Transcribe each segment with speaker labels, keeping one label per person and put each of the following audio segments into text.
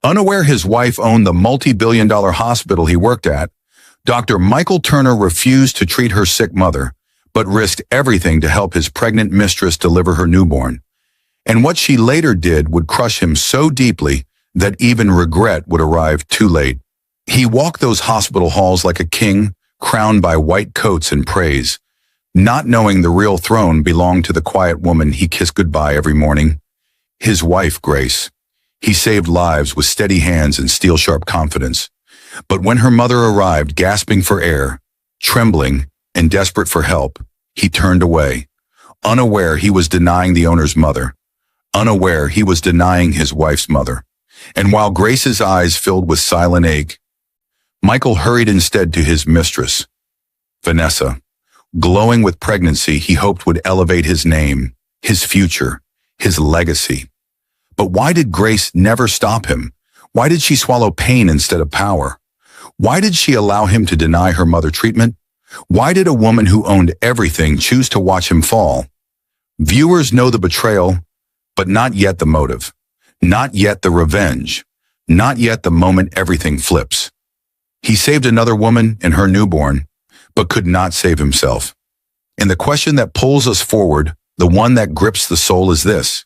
Speaker 1: Unaware his wife owned the multi-billion-dollar hospital he worked at, Dr. Michael Turner refused to treat her sick mother, but risked everything to help his pregnant mistress deliver her newborn. And what she later did would crush him so deeply that even regret would arrive too late. He walked those hospital halls like a king, crowned by white coats and praise, not knowing the real throne belonged to the quiet woman he kissed goodbye every morning, his wife, Grace. He saved lives with steady hands and steel-sharp confidence. But when her mother arrived, gasping for air, trembling, and desperate for help, he turned away, unaware he was denying the owner's mother, unaware he was denying his wife's mother. And while Grace's eyes filled with silent ache, Michael hurried instead to his mistress, Vanessa. Glowing with pregnancy, he hoped would elevate his name, his future, his legacy. But why did Grace never stop him? Why did she swallow pain instead of power? Why did she allow him to deny her mother treatment? Why did a woman who owned everything choose to watch him fall? Viewers know the betrayal, but not yet the motive. Not yet the revenge. Not yet the moment everything flips. He saved another woman and her newborn, but could not save himself. And the question that pulls us forward, the one that grips the soul, is this.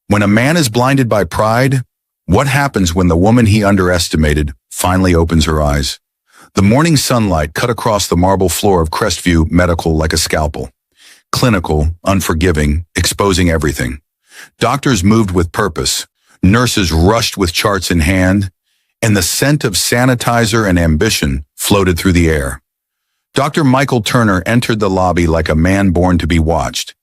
Speaker 1: When a man is blinded by pride, what happens when the woman he underestimated finally opens her eyes? The morning sunlight cut across the marble floor of Crestview Medical like a scalpel. Clinical, unforgiving, exposing everything. Doctors moved with purpose. Nurses rushed with charts in hand, and the scent of sanitizer and ambition floated through the air. Dr. Michael Turner entered the lobby like a man born to be watched.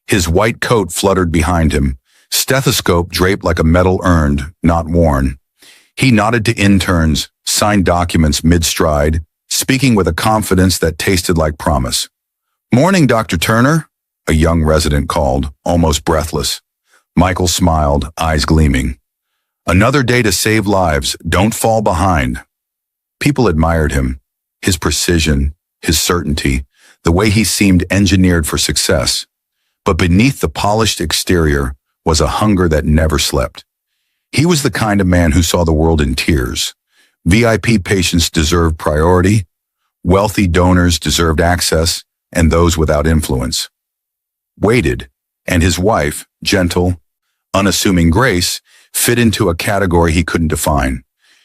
Speaker 1: His white coat fluttered behind him, stethoscope draped like a metal urn, not worn. He nodded to interns, signed documents mid-stride, speaking with a confidence that tasted like promise. "Morning, Dr. Turner," a young resident called, almost breathless. Michael smiled, eyes gleaming. "Another day to save lives. Don't fall behind." People admired him, his precision, his certainty, the way he seemed engineered for success. But beneath the polished exterior was a hunger that never slept. He was the kind of man who saw the world in tiers. VIP patients deserved priority, wealthy donors deserved access, and those without influence waited. And his wife, gentle, unassuming Grace, fit into a category he couldn't define.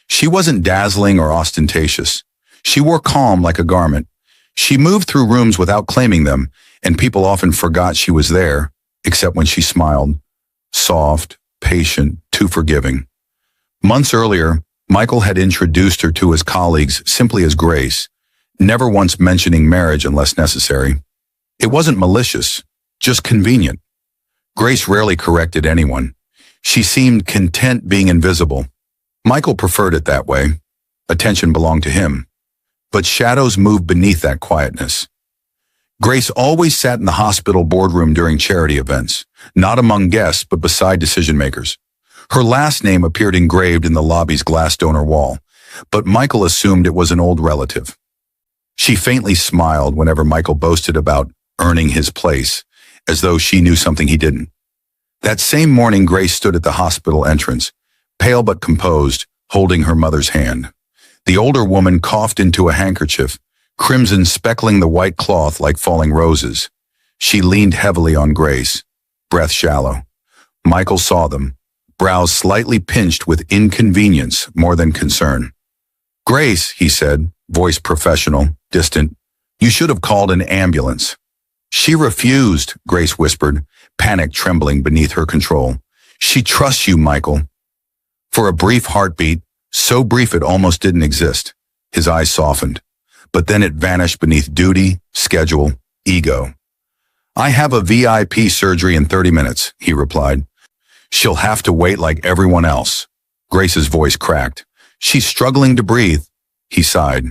Speaker 1: She wasn't dazzling or ostentatious. She wore calm like a garment. She moved through rooms without claiming them, and people often forgot she was there, except when she smiled. Soft, patient, too forgiving. Months earlier, Michael had introduced her to his colleagues simply as Grace, never once mentioning marriage unless necessary. It wasn't malicious, just convenient. Grace rarely corrected anyone. She seemed content being invisible. Michael preferred it that way. Attention belonged to him. But shadows moved beneath that quietness. Grace always sat in the hospital boardroom during charity events, not among guests but beside decision-makers. Her last name appeared engraved in the lobby's glass donor wall, but Michael assumed it was an old relative. She faintly smiled whenever Michael boasted about earning his place, as though she knew something he didn't. That same morning, Grace stood at the hospital entrance, pale but composed, holding her mother's hand. The older woman coughed into a handkerchief, crimson speckling the white cloth like falling roses. She leaned heavily on Grace, breath shallow. Michael saw them, brows slightly pinched with inconvenience more than concern. "Grace," he said, voice professional, distant, "you should have called an ambulance." "She refused," Grace whispered, panic trembling beneath her control. "She trusts you, Michael." For a brief heartbeat, so brief it almost didn't exist, his eyes softened. But then it vanished beneath duty, schedule, ego. "I have a VIP surgery in 30 minutes, he replied. "She'll have to wait like everyone else." Grace's voice cracked. "She's struggling to breathe," he sighed.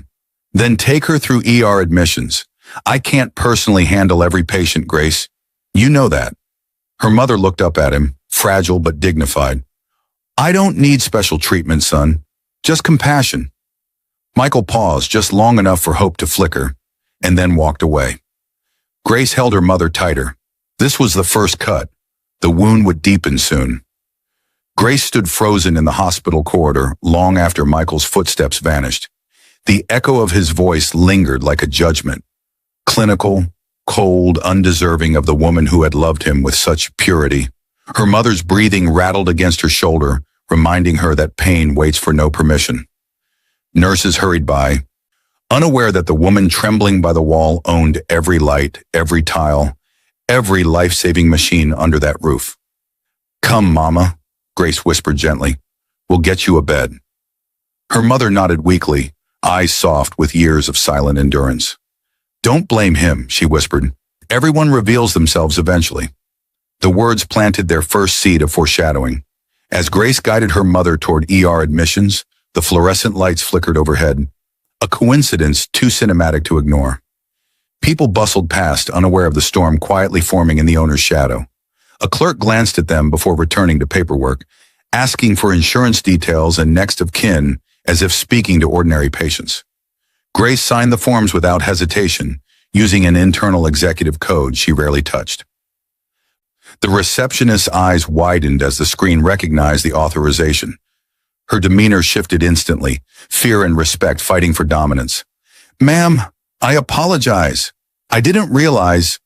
Speaker 1: "Then take her through ER admissions. I can't personally handle every patient, Grace. You know that." Her mother looked up at him, fragile but dignified. "I don't need special treatment, son. Just compassion." Michael paused just long enough for hope to flicker, and then walked away. Grace held her mother tighter. This was the first cut. The wound would deepen soon. Grace stood frozen in the hospital corridor long after Michael's footsteps vanished. The echo of his voice lingered like a judgment, clinical, cold, undeserving of the woman who had loved him with such purity. Her mother's breathing rattled against her shoulder, reminding her that pain waits for no permission. Nurses hurried by, unaware that the woman trembling by the wall owned every light, every tile, every life-saving machine under that roof. "Come, Mama," Grace whispered gently. "We'll get you a bed." Her mother nodded weakly, eyes soft with years of silent endurance. "Don't blame him," she whispered. "Everyone reveals themselves eventually." The words planted their first seed of foreshadowing. As Grace guided her mother toward ER admissions, the fluorescent lights flickered overhead, a coincidence too cinematic to ignore. People bustled past, unaware of the storm quietly forming in the owner's shadow. A clerk glanced at them before returning to paperwork, asking for insurance details and next of kin, as if speaking to ordinary patients. Grace signed the forms without hesitation, using an internal executive code she rarely touched. The receptionist's eyes widened as the screen recognized the authorization. Her demeanor shifted instantly, fear and respect fighting for dominance. "Ma'am, I apologize. I didn't realize."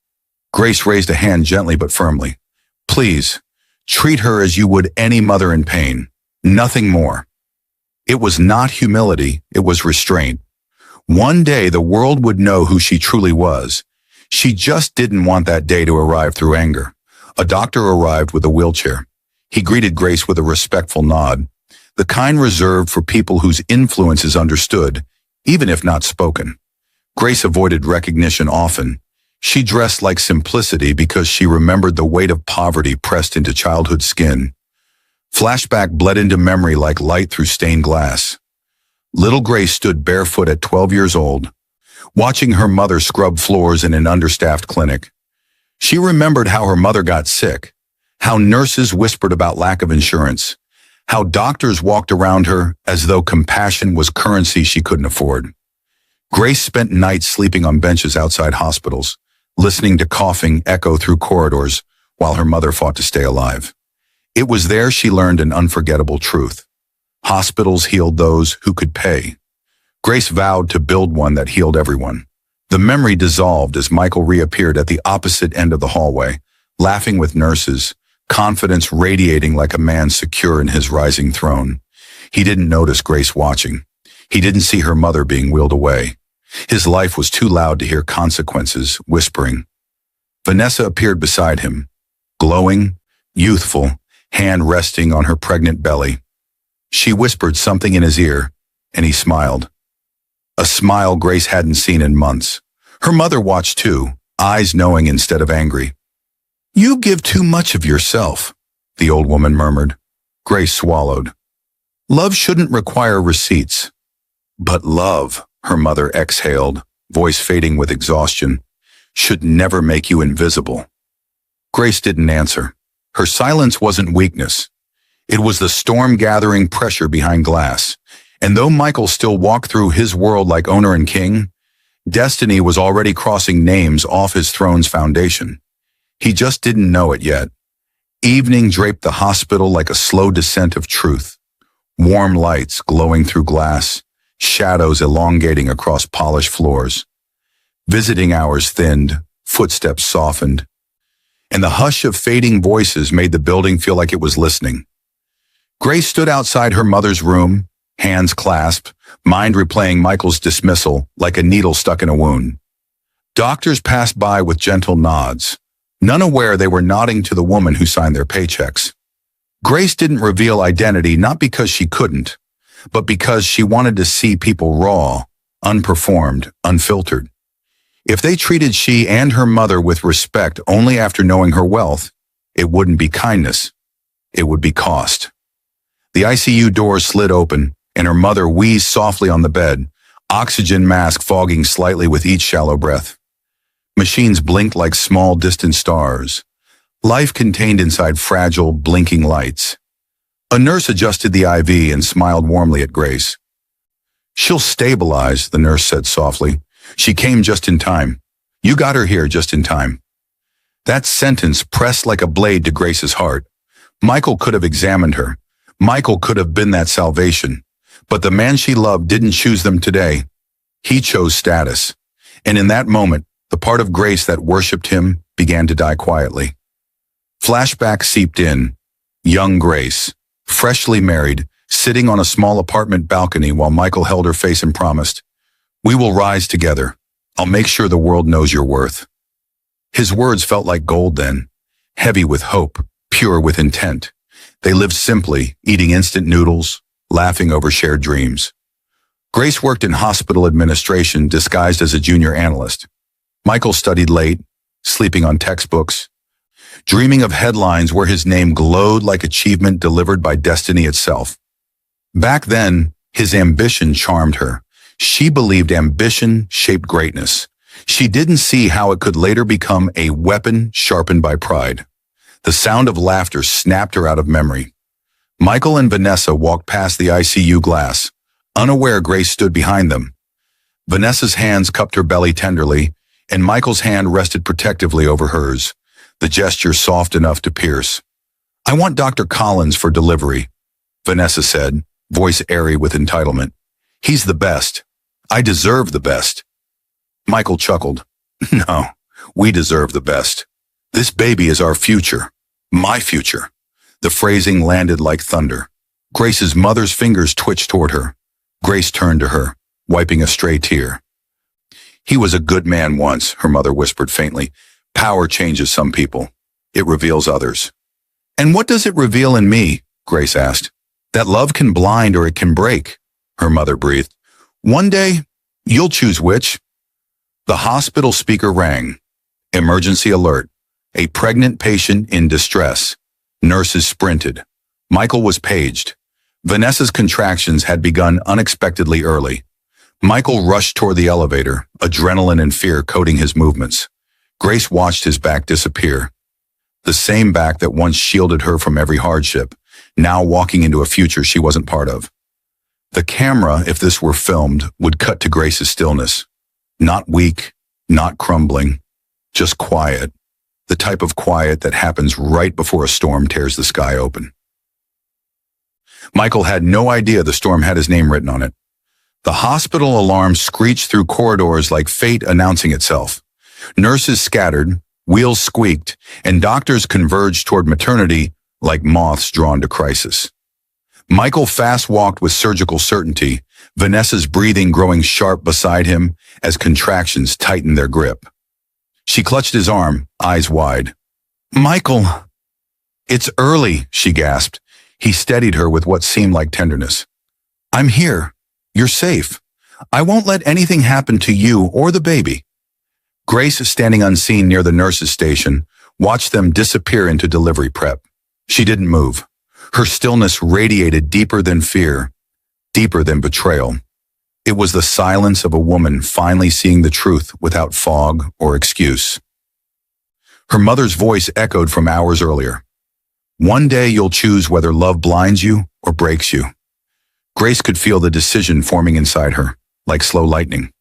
Speaker 1: Grace raised a hand gently but firmly. "Please, treat her as you would any mother in pain. Nothing more." It was not humility, it was restraint. One day the world would know who she truly was. She just didn't want that day to arrive through anger. A doctor arrived with a wheelchair. He greeted Grace with a respectful nod, the kind reserved for people whose influence is understood, even if not spoken. Grace avoided recognition often. She dressed like simplicity because she remembered the weight of poverty pressed into childhood skin. Flashback bled into memory like light through stained glass. Little Grace stood barefoot at 12 years old, watching her mother scrub floors in an understaffed clinic. She remembered how her mother got sick, how nurses whispered about lack of insurance, how doctors walked around her as though compassion was currency she couldn't afford. Grace spent nights sleeping on benches outside hospitals, listening to coughing echo through corridors while her mother fought to stay alive. It was there she learned an unforgettable truth. Hospitals healed those who could pay. Grace vowed to build one that healed everyone. The memory dissolved as Michael reappeared at the opposite end of the hallway, laughing with nurses, confidence radiating like a man secure in his rising throne. He didn't notice Grace watching. He didn't see her mother being wheeled away. His life was too loud to hear consequences, whispering. Vanessa appeared beside him, glowing, youthful, hand resting on her pregnant belly. She whispered something in his ear, and he smiled. A smile Grace hadn't seen in months. Her mother watched too, eyes knowing instead of angry. "You give too much of yourself," the old woman murmured. Grace swallowed. "Love shouldn't require receipts." "But love," her mother exhaled, voice fading with exhaustion, "should never make you invisible." Grace didn't answer. Her silence wasn't weakness. It was the storm-gathering pressure behind glass. And though Michael still walked through his world like owner and king, destiny was already crossing names off his throne's foundation. He just didn't know it yet. Evening draped the hospital like a slow descent of truth. Warm lights glowing through glass, shadows elongating across polished floors. Visiting hours thinned, footsteps softened, and the hush of fading voices made the building feel like it was listening. Grace stood outside her mother's room, hands clasped, mind replaying Michael's dismissal like a needle stuck in a wound. Doctors passed by with gentle nods, none aware they were nodding to the woman who signed their paychecks. Grace didn't reveal identity not because she couldn't, but because she wanted to see people raw, unperformed, unfiltered. If they treated she and her mother with respect only after knowing her wealth, it wouldn't be kindness, it would be cost. The ICU door slid open, and her mother wheezed softly on the bed, oxygen mask fogging slightly with each shallow breath. Machines blinked like small distant stars, life contained inside fragile, blinking lights. A nurse adjusted the IV and smiled warmly at Grace. "She'll stabilize," the nurse said softly. "She came just in time. You got her here just in time." That sentence pressed like a blade to Grace's heart. Michael could have examined her, Michael could have been that salvation, but the man she loved didn't choose them today. He chose status. And in that moment, the part of Grace that worshipped him began to die quietly. Flashback seeped in. Young Grace, freshly married, sitting on a small apartment balcony while Michael held her face and promised, "We will rise together. I'll make sure the world knows your worth." His words felt like gold then, heavy with hope, pure with intent. They lived simply, eating instant noodles, laughing over shared dreams. Grace worked in hospital administration disguised as a junior analyst. Michael studied late, sleeping on textbooks, dreaming of headlines where his name glowed like achievement delivered by destiny itself. Back then, his ambition charmed her. She believed ambition shaped greatness. She didn't see how it could later become a weapon sharpened by pride. The sound of laughter snapped her out of memory. Michael and Vanessa walked past the ICU glass. Unaware, Grace stood behind them. Vanessa's hands cupped her belly tenderly, and Michael's hand rested protectively over hers, the gesture soft enough to pierce. "I want Dr. Collins for delivery," Vanessa said, voice airy with entitlement. "He's the best. I deserve the best." Michael chuckled. "No, we deserve the best. This baby is our future. My future." The phrasing landed like thunder. Grace's mother's fingers twitched toward her. Grace turned to her, wiping a stray tear. "He was a good man once," her mother whispered faintly. "Power changes some people. It reveals others." "And what does it reveal in me?" Grace asked. "That love can blind or it can break," her mother breathed. "One day, you'll choose which." The hospital speaker rang. Emergency alert. A pregnant patient in distress. Nurses sprinted. Michael was paged. Vanessa's contractions had begun unexpectedly early. Michael rushed toward the elevator, adrenaline and fear coating his movements. Grace watched his back disappear. The same back that once shielded her from every hardship, now walking into a future she wasn't part of. The camera, if this were filmed, would cut to Grace's stillness. Not weak, not crumbling, just quiet. The type of quiet that happens right before a storm tears the sky open. Michael had no idea the storm had his name written on it. The hospital alarm screeched through corridors like fate announcing itself. Nurses scattered, wheels squeaked, and doctors converged toward maternity like moths drawn to crisis. Michael fast-walked with surgical certainty, Vanessa's breathing growing sharp beside him as contractions tightened their grip. She clutched his arm, eyes wide. "Michael!" "It's early," she gasped. He steadied her with what seemed like tenderness. "I'm here. You're safe. I won't let anything happen to you or the baby." Grace, standing unseen near the nurse's station, watched them disappear into delivery prep. She didn't move. Her stillness radiated deeper than fear, deeper than betrayal. It was the silence of a woman finally seeing the truth without fog or excuse. Her mother's voice echoed from hours earlier. "One day you'll choose whether love blinds you or breaks you." Grace could feel the decision forming inside her, like slow lightning.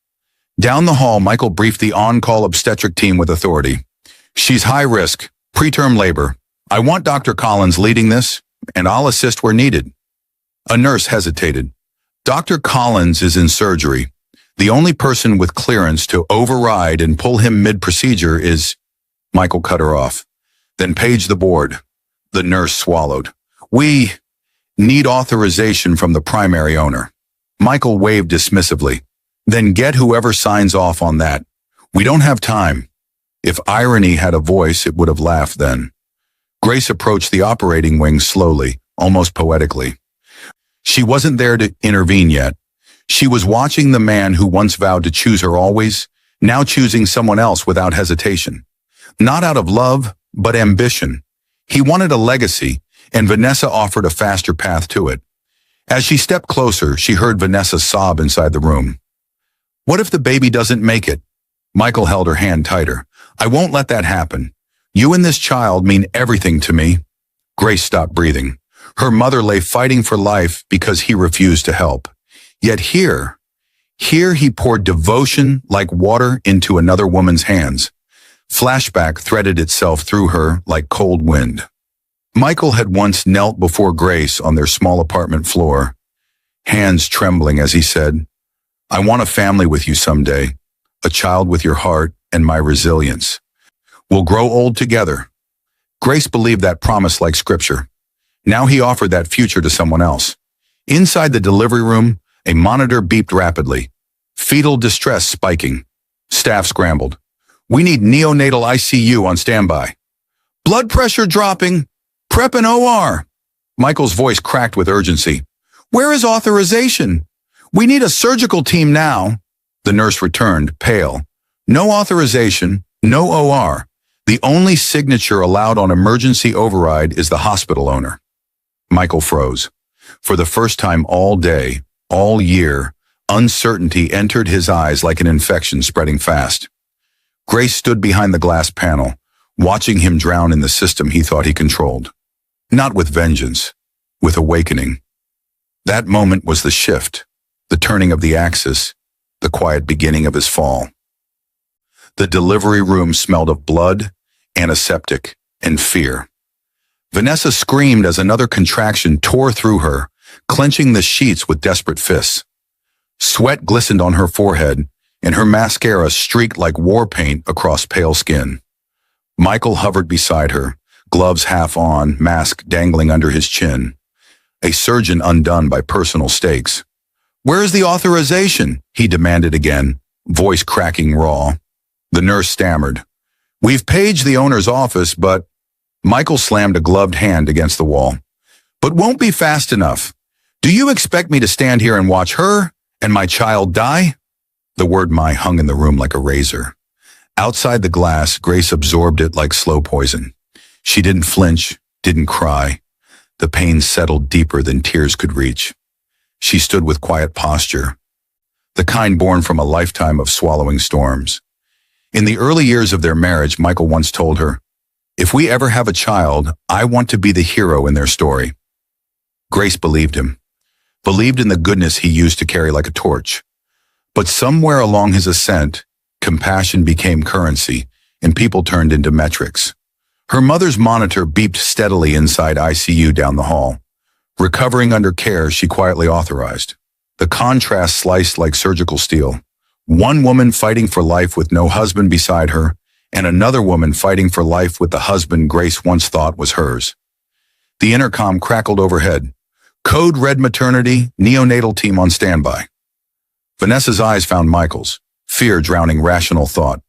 Speaker 1: Down the hall, Michael briefed the on-call obstetric team with authority. "She's high risk, preterm labor. I want Dr. Collins leading this, and I'll assist where needed." A nurse hesitated. "Dr. Collins is in surgery. The only person with clearance to override and pull him mid-procedure is—" Michael cut her off. "Then page the board." The nurse swallowed. "We need authorization from the primary owner." Michael waved dismissively. "Then get whoever signs off on that. We don't have time." If irony had a voice, it would have laughed then. Grace approached the operating wing slowly, almost poetically. She wasn't there to intervene yet. She was watching the man who once vowed to choose her always, now choosing someone else without hesitation. Not out of love, but ambition. He wanted a legacy, and Vanessa offered a faster path to it. As she stepped closer, she heard Vanessa sob inside the room. "What if the baby doesn't make it?" Michael held her hand tighter. "I won't let that happen. You and this child mean everything to me." Grace stopped breathing. Her mother lay fighting for life because he refused to help. Yet here he poured devotion like water into another woman's hands. Flashback threaded itself through her like cold wind. Michael had once knelt before Grace on their small apartment floor, hands trembling as he said, "I want a family with you someday, a child with your heart and my resilience. We'll grow old together." Grace believed that promise like scripture. Now he offered that future to someone else. Inside the delivery room, a monitor beeped rapidly. Fetal distress spiking. Staff scrambled. "We need neonatal ICU on standby." "Blood pressure dropping. Prep an OR." Michael's voice cracked with urgency. "Where is authorization? We need a surgical team now." The nurse returned, pale. "No authorization, no OR. The only signature allowed on emergency override is the hospital owner." Michael froze. For the first time all day, all year, uncertainty entered his eyes like an infection spreading fast. Grace stood behind the glass panel, watching him drown in the system he thought he controlled. Not with vengeance, with awakening. That moment was the shift, the turning of the axis, the quiet beginning of his fall. The delivery room smelled of blood, antiseptic, and fear. Vanessa screamed as another contraction tore through her, clenching the sheets with desperate fists. Sweat glistened on her forehead, and her mascara streaked like war paint across pale skin. Michael hovered beside her, gloves half on, mask dangling under his chin. A surgeon undone by personal stakes. "Where's the authorization?" he demanded again, voice cracking raw. The nurse stammered. "We've paged the owner's office, but..." Michael slammed a gloved hand against the wall. "But won't be fast enough. Do you expect me to stand here and watch her and my child die?" The word "my" hung in the room like a razor. Outside the glass, Grace absorbed it like slow poison. She didn't flinch, didn't cry. The pain settled deeper than tears could reach. She stood with quiet posture, the kind born from a lifetime of swallowing storms. In the early years of their marriage, Michael once told her, "If we ever have a child, I want to be the hero in their story." Grace believed him, believed in the goodness he used to carry like a torch. But somewhere along his ascent, compassion became currency, and people turned into metrics. Her mother's monitor beeped steadily inside ICU down the hall. Recovering under care, she quietly authorized. The contrast sliced like surgical steel. One woman fighting for life with no husband beside her, and another woman fighting for life with the husband Grace once thought was hers. The intercom crackled overhead. "Code red maternity, neonatal team on standby." Vanessa's eyes found Michael's, fear drowning rational thought.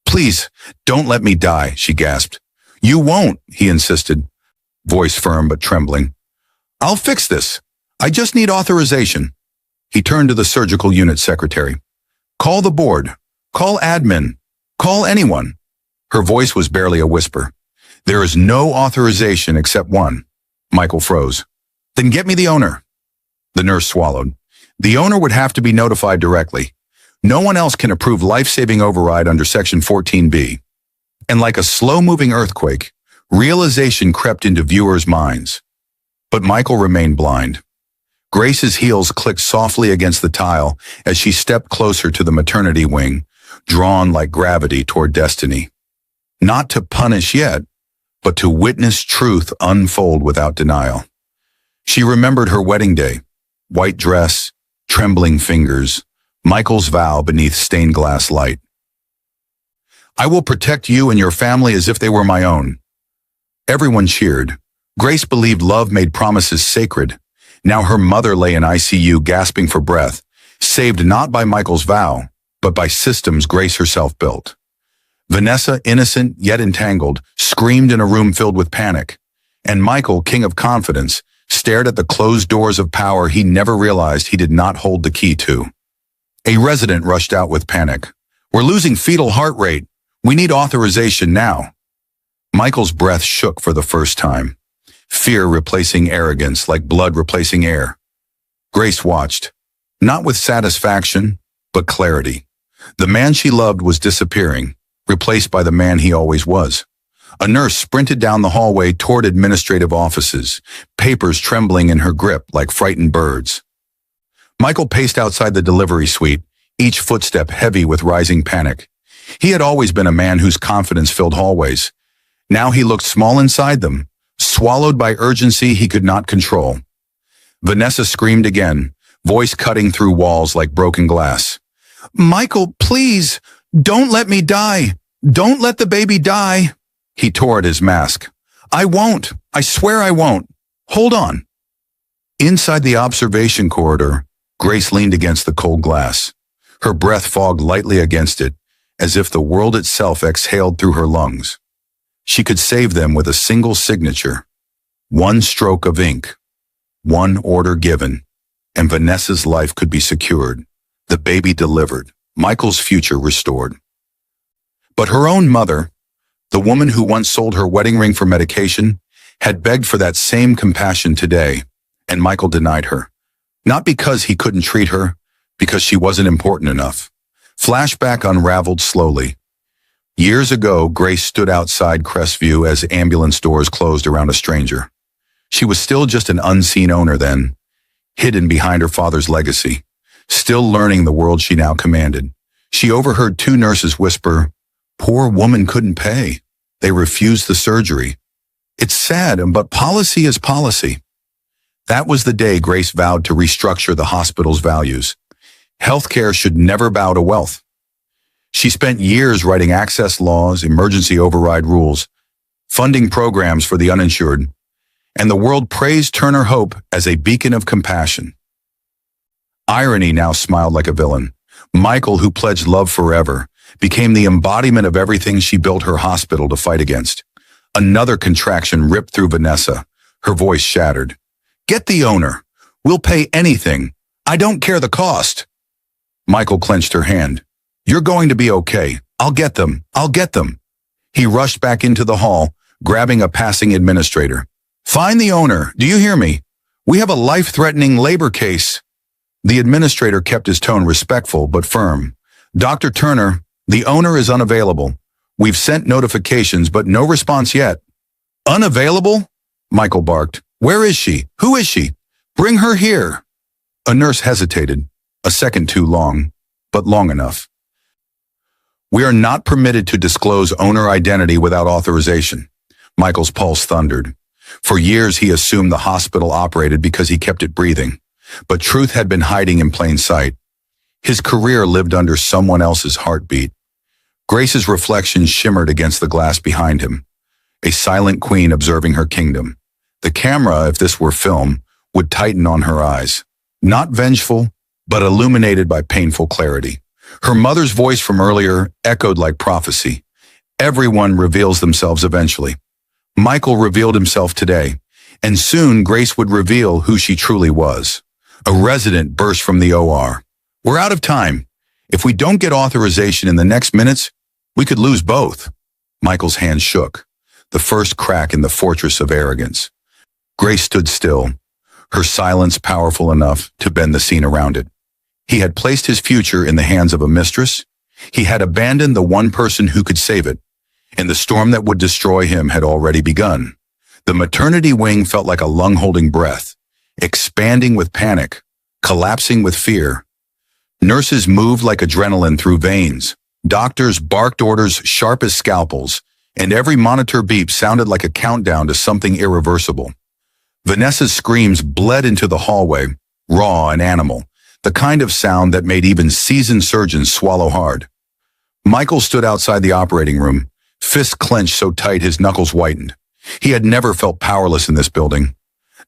Speaker 1: "Please, don't let me die," she gasped. "You won't," he insisted, voice firm but trembling. "I'll fix this. I just need authorization." He turned to the surgical unit secretary. "Call the board. Call admin. Call anyone." Her voice was barely a whisper. "There is no authorization except one." Michael froze. "Then get me the owner." The nurse swallowed. "The owner would have to be notified directly. No one else can approve life-saving override under Section 14B. And like a slow-moving earthquake, realization crept into viewers' minds. But Michael remained blind. Grace's heels clicked softly against the tile as she stepped closer to the maternity wing, drawn like gravity toward destiny. Not to punish yet, but to witness truth unfold without denial. She remembered her wedding day, white dress, trembling fingers, Michael's vow beneath stained glass light. "I will protect you and your family as if they were my own." Everyone cheered. Grace believed love made promises sacred. Now her mother lay in ICU gasping for breath, saved not by Michael's vow, but by systems Grace herself built. Vanessa, innocent yet entangled, screamed in a room filled with panic. And Michael, king of confidence, stared at the closed doors of power he never realized he did not hold the key to. A resident rushed out with panic. "We're losing fetal heart rate. We need authorization now." Michael's breath shook for the first time. Fear replacing arrogance like blood replacing air. Grace watched, not with satisfaction, but clarity. The man she loved was disappearing, replaced by the man he always was. A nurse sprinted down the hallway toward administrative offices, papers trembling in her grip like frightened birds. Michael paced outside the delivery suite, each footstep heavy with rising panic. He had always been a man whose confidence filled hallways. Now he looked small inside them, swallowed by urgency he could not control. Vanessa screamed again, voice cutting through walls like broken glass. "Michael, please, don't let me die. Don't let the baby die." He tore at his mask. "I won't. I swear I won't. Hold on." Inside the observation corridor, Grace leaned against the cold glass. Her breath fogged lightly against it, as if the world itself exhaled through her lungs. She could save them with a single signature. One stroke of ink. One order given. And Vanessa's life could be secured. The baby delivered. Michael's future restored. But her own mother, the woman who once sold her wedding ring for medication, had begged for that same compassion today, and Michael denied her. Not because he couldn't treat her, because she wasn't important enough. Flashback unraveled slowly. Years ago, Grace stood outside Crestview as ambulance doors closed around a stranger. She was still just an unseen owner then, hidden behind her father's legacy, still learning the world she now commanded. She overheard two nurses whisper, "Poor woman couldn't pay. They refused the surgery. It's sad, but policy is policy." That was the day Grace vowed to restructure the hospital's values. Healthcare should never bow to wealth. She spent years writing access laws, emergency override rules, funding programs for the uninsured, and the world praised Turner Hope as a beacon of compassion. Irony now smiled like a villain. Michael, who pledged love forever, became the embodiment of everything she built her hospital to fight against. Another contraction ripped through Vanessa, her voice shattered. "Get the owner. We'll pay anything. I don't care the cost." Michael clenched her hand. "You're going to be okay. I'll get them. I'll get them." He rushed back into the hall, grabbing a passing administrator. "Find the owner. Do you hear me? We have a life-threatening labor case." The administrator kept his tone respectful but firm. "Dr. Turner, the owner is unavailable. We've sent notifications, but no response yet." "Unavailable?" Michael barked. "Where is she? Who is she? Bring her here." A nurse hesitated, a second too long, but long enough. "We are not permitted to disclose owner identity without authorization." Michael's pulse thundered. For years he assumed the hospital operated because he kept it breathing, but truth had been hiding in plain sight. His career lived under someone else's heartbeat. Grace's reflection shimmered against the glass behind him, a silent queen observing her kingdom. The camera, if this were film, would tighten on her eyes. Not vengeful, but illuminated by painful clarity. Her mother's voice from earlier echoed like prophecy. Everyone reveals themselves eventually. Michael revealed himself today, and soon Grace would reveal who she truly was. A resident burst from the OR. "We're out of time. If we don't get authorization in the next minutes, we could lose both." Michael's hand shook, the first crack in the fortress of arrogance. Grace stood still, her silence powerful enough to bend the scene around it. He had placed his future in the hands of a mistress. He had abandoned the one person who could save it, and the storm that would destroy him had already begun. The maternity wing felt like a lung-holding breath, expanding with panic, collapsing with fear. Nurses moved like adrenaline through veins. Doctors barked orders sharp as scalpels, and every monitor beep sounded like a countdown to something irreversible. Vanessa's screams bled into the hallway, raw and animal, the kind of sound that made even seasoned surgeons swallow hard. Michael stood outside the operating room, fists clenched so tight his knuckles whitened. He had never felt powerless in this building,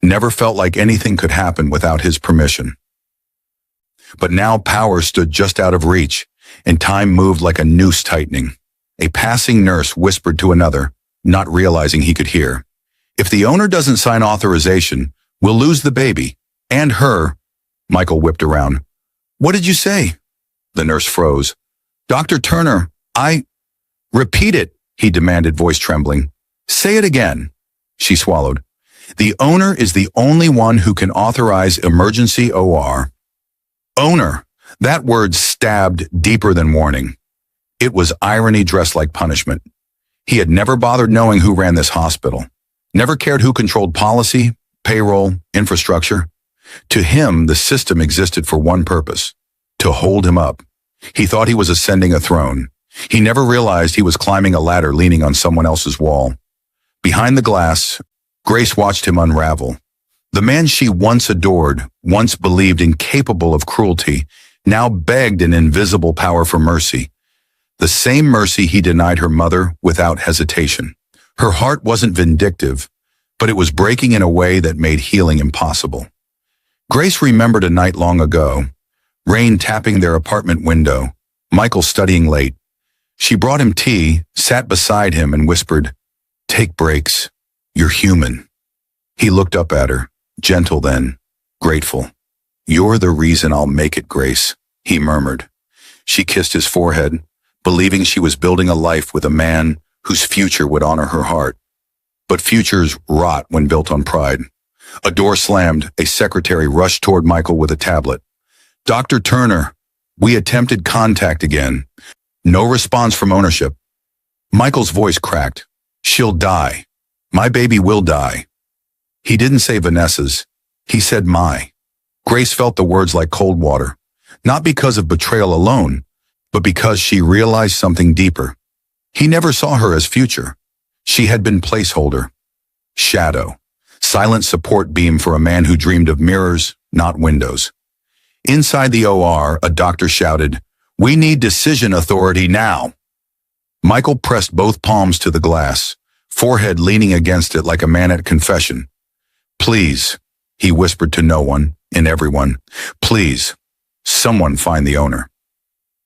Speaker 1: never felt like anything could happen without his permission. But now power stood just out of reach, and time moved like a noose tightening. A passing nurse whispered to another, not realizing he could hear. "If the owner doesn't sign authorization, we'll lose the baby. And her." Michael whipped around. "What did you say?" The nurse froze. "Dr. Turner, Repeat it," he demanded, voice trembling. "Say it again." She swallowed. "The owner is the only one who can authorize emergency OR." Owner. That word stabbed deeper than warning. It was irony dressed like punishment. He had never bothered knowing who ran this hospital, never cared who controlled policy, payroll, infrastructure. To him, the system existed for one purpose, to hold him up. He thought he was ascending a throne. He never realized he was climbing a ladder leaning on someone else's wall. Behind the glass, Grace watched him unravel. The man she once adored, once believed incapable of cruelty, now begged an invisible power for mercy. The same mercy he denied her mother without hesitation. Her heart wasn't vindictive, but it was breaking in a way that made healing impossible. Grace remembered a night long ago, rain tapping their apartment window, Michael studying late. She brought him tea, sat beside him, and whispered, "Take breaks. You're human." He looked up at her, gentle then, grateful. "You're the reason I'll make it, Grace," he murmured. She kissed his forehead, believing she was building a life with a man whose future would honor her heart. But futures rot when built on pride. A door slammed, a secretary rushed toward Michael with a tablet. "Dr. Turner, we attempted contact again. No response from ownership." Michael's voice cracked. "She'll die. My baby will die." He didn't say Vanessa's. He said my. Grace felt the words like cold water, not because of betrayal alone, but because she realized something deeper. He never saw her as future. She had been placeholder, shadow, silent support beam for a man who dreamed of mirrors, not windows. Inside the OR, a doctor shouted, "We need decision authority now." Michael pressed both palms to the glass, forehead leaning against it like a man at confession. "Please," he whispered to no one, in everyone, "please, someone find the owner."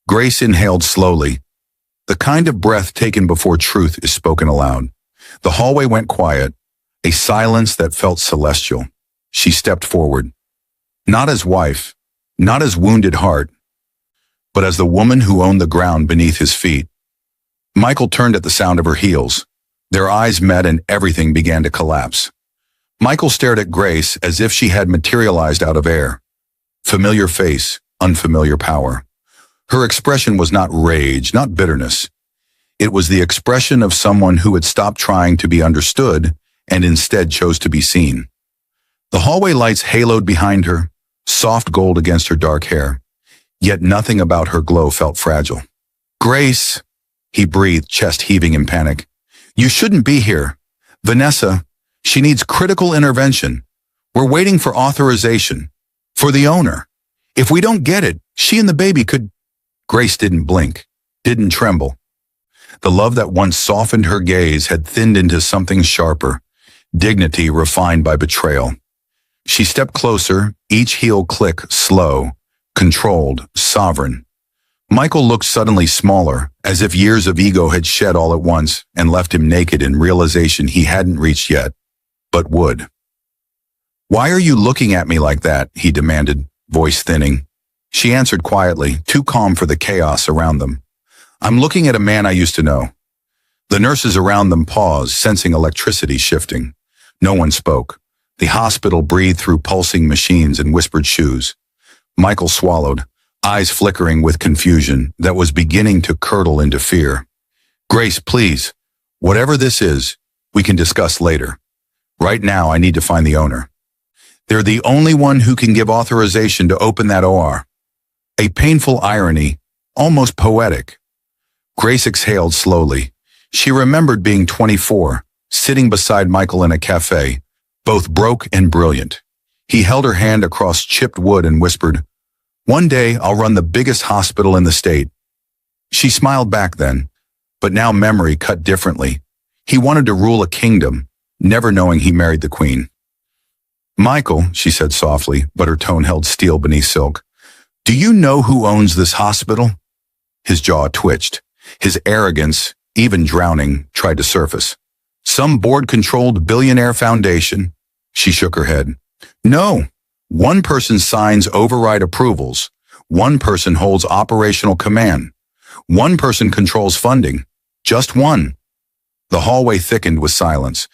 Speaker 1: Grace inhaled slowly. The kind of breath taken before truth is spoken aloud. The hallway went quiet, a silence that felt celestial. She stepped forward. Not as wife, not as wounded heart, but as the woman who owned the ground beneath his feet. Michael turned at the sound of her heels. Their eyes met and everything began to collapse. Michael stared at Grace as if she had materialized out of air. Familiar face, unfamiliar power. Her expression was not rage, not bitterness. It was the expression of someone who had stopped trying to be understood and instead chose to be seen. The hallway lights haloed behind her, soft gold against her dark hair. Yet nothing about her glow felt fragile. "Grace," he breathed, chest heaving in panic. "You shouldn't be here. Vanessa, she needs critical intervention. We're waiting for authorization. For the owner. If we don't get it, she and the baby could—" Grace didn't blink, didn't tremble. The love that once softened her gaze had thinned into something sharper, dignity refined by betrayal. She stepped closer, each heel click slow, controlled, sovereign. Michael looked suddenly smaller, as if years of ego had shed all at once and left him naked in realization he hadn't reached yet, but would. "Why are you looking at me like that?" he demanded, voice thinning. She answered quietly, too calm for the chaos around them. "I'm looking at a man I used to know." The nurses around them paused, sensing electricity shifting. No one spoke. The hospital breathed through pulsing machines and whispered shoes. Michael swallowed, eyes flickering with confusion that was beginning to curdle into fear. "Grace, please. Whatever this is, we can discuss later. Right now, I need to find the owner. They're the only one who can give authorization to open that OR." A painful irony, almost poetic. Grace exhaled slowly. She remembered being 24, sitting beside Michael in a cafe, both broke and brilliant. He held her hand across chipped wood and whispered, "One day I'll run the biggest hospital in the state." She smiled back then, but now memory cut differently. He wanted to rule a kingdom, never knowing he married the queen. "Michael," she said softly, but her tone held steel beneath silk, "do you know who owns this hospital?" His jaw twitched. His arrogance, even drowning, tried to surface. "Some board-controlled billionaire foundation?" She shook her head. "No. One person signs override approvals. One person holds operational command. One person controls funding. Just one." The hallway thickened with silence.